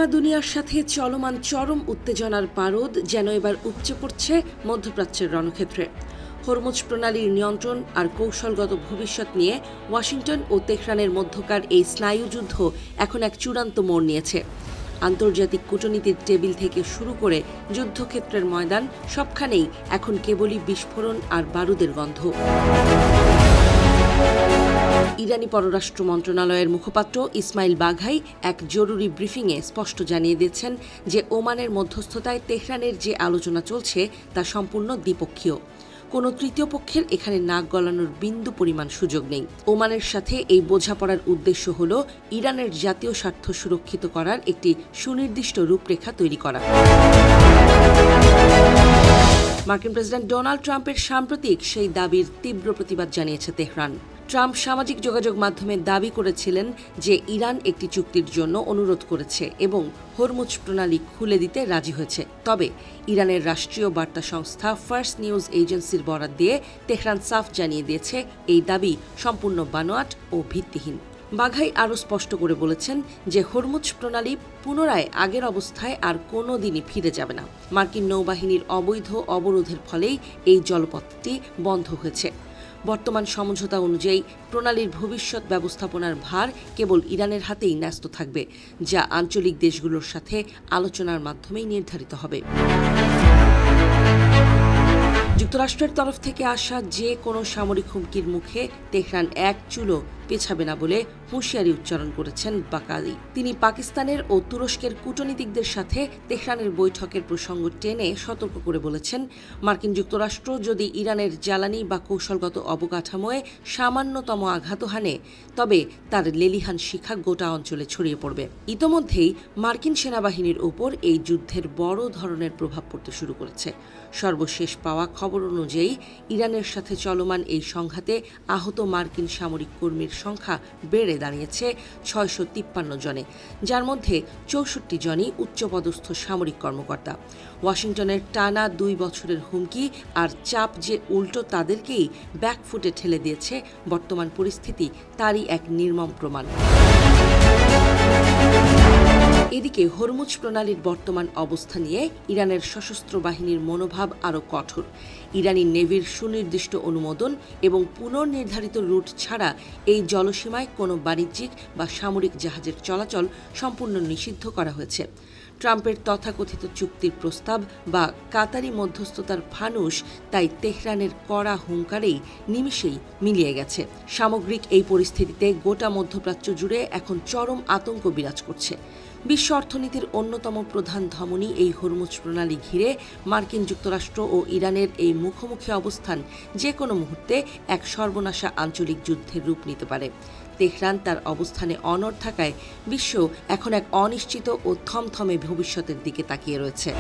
পশ্চিমা দুনিয়ার সাথে চলমান চরম উত্তেজনার পারদ যেন এবার উপচে পড়ছে মধ্যপ্রাচ্যের রণক্ষেত্রে। হরমুজ প্রণালীর নিয়ন্ত্রণ আর কৌশলগত ভবিষ্যৎ নিয়ে ওয়াশিংটন ও তেহরানের মধ্যকার এই স্নায়ুযুদ্ধ এখন এক চূড়ান্ত মোড় নিয়েছে। আন্তর্জাতিক কূটনীতির টেবিল থেকে শুরু করে যুদ্ধক্ষেত্রের ময়দান সবখানেই এখন কেবলই বিস্ফোরণ আর বারুদের গন্ধ। ইরানি পররাষ্ট্র মন্ত্রণালয়ের মুখপাত্র ইসমাইল বাঘাই এক জরুরি ব্রিফিংয়ে স্পষ্ট জানিয়ে দিয়েছেন যে ওমানের মধ্যস্থতায় তেহরানের যে আলোচনা চলছে তা সম্পূর্ণ দ্বিপক্ষীয়। কোনো তৃতীয় পক্ষের এখানে নাক গলানোর বিন্দু পরিমাণ সুযোগ নেই। ওমানের সাথে এই বোঝাপড়ার উদ্দেশ্য হল ইরানের জাতীয় স্বার্থ সুরক্ষিত করার একটি সুনির্দিষ্ট রূপরেখা তৈরি করা। মার্কিন প্রেসিডেন্ট ডোনাল্ড ট্রাম্পের সাম্প্রতিক সেই দাবির তীব্র প্রতিবাদ জানিয়েছে তেহরান। ট্রাম্প সামাজিক যোগাযোগ মাধ্যমে দাবি করেছিলেন যে ইরান একটি চুক্তির জন্য অনুরোধ করেছে এবং হরমুজ প্রণালী খুলে দিতে রাজি হয়েছে। তবে ইরানের রাষ্ট্রীয় বার্তা সংস্থা ফার্স্ট নিউজ এজেন্সির বরাত দিয়ে তেহরান সাফ জানিয়ে দিয়েছে এই দাবি সম্পূর্ণ বানোয়াট ও ভিত্তিহীন। বাঘাই আরও স্পষ্ট করে বলেছেন যে হরমুজ প্রণালী পুনরায় আগের অবস্থায় আর কোনো দিনই ফিরে যাবে না। মার্কিন নৌবাহিনীর অবৈধ অবরোধের ফলেই এই জলপথটি বন্ধ হয়েছে। বর্তমান সমঝোতা অনুযায়ী প্রণালীর ভবিষ্যৎ ব্যবস্থাপনার ভার কেবল ইরানের হাতেই ন্যস্ত থাকবে, যা আঞ্চলিক দেশগুলোর সাথে আলোচনার মাধ্যমেই নির্ধারিত হবে। যুক্তরাষ্ট্রের তরফ থেকে আসা যে কোনো সামরিক হুমকির মুখে তেহরান এক চুলও পেছাবে না বলে হুঁশিয়ারি উচ্চারণ করেছেন বাকারি। তিনি পাকিস্তানের ও তুরস্কের কূটনীতিকদের সাথে তেহরানের বৈঠকের প্রসঙ্গ টেনে সতর্ক করে বলেছেন, মার্কিন যুক্তরাষ্ট্র যদি ইরানের জ্বালানি বা কৌশলগত অবকাঠামোয় সামান্যতম আঘাত হানে তবে তার লেলিহান শিখা গোটা অঞ্চলে ছড়িয়ে পড়বে। ইতোমধ্যেই মার্কিন সেনাবাহিনীর ওপর এই যুদ্ধের বড় ধরনের প্রভাব পড়তে শুরু করেছে। সর্বশেষ পাওয়া খবর অনুযায়ী ইরানের সাথে চলমান এই সংঘাতে আহত মার্কিন সামরিক কর্মীর সংখ্যা বেড়ে দাঁড়িয়েছে 653 জনে, যার মধ্যে 64 জনই উচ্চপদস্থ সামরিক কর্মকর্তা। ওয়াশিংটনের টানা 2 বছরের হুমকি আর চাপ যে উল্টো তাদেরকেই ব্যাকফুটে ঠেলে দিয়েছে বর্তমান পরিস্থিতি তারই এক নির্মম প্রমাণ। এদিকে হরমুজ প্রণালীর বর্তমান অবস্থা নিয়ে ইরানের সশস্ত্র বাহিনীর মনোভাব আরও কঠোর। ইরানি নেভির সুনির্দিষ্ট অনুমোদন এবং পুনর্নির্ধারিত রুট ছাড়া এই জলসীমায় কোনো বাণিজ্যিক বা সামরিক জাহাজের চলাচল সম্পূর্ণ নিষিদ্ধ করা হয়েছে। ট্রাম্পের তথাকথিত চুক্তির প্রস্তাব বা কাতারি মধ্যস্থতার ফানুস তাই তেহরানের কড়া হুঙ্কারেই নিমিষেই মিলিয়ে গেছে। সামগ্রিক এই পরিস্থিতিতে গোটা মধ্যপ্রাচ্য জুড়ে এখন চরম আতঙ্ক বিরাজ করছে। বিশ্ব অর্থনীতির অন্যতম প্রধান ধমনী এই হরমুজ প্রণালী ঘিরে মার্কিন যুক্তরাষ্ট্র ও ইরানের এই মুখোমুখি অবস্থান যে কোনো মুহূর্তে এক সর্বনাশা আঞ্চলিক যুদ্ধের রূপ নিতে পারে। তেহরান তার অবস্থানে অনড় থাকায় বিশ্ব এখন এক অনিশ্চিত ও থমথমে ভবিষ্যতের দিকে তাকিয়ে রয়েছে।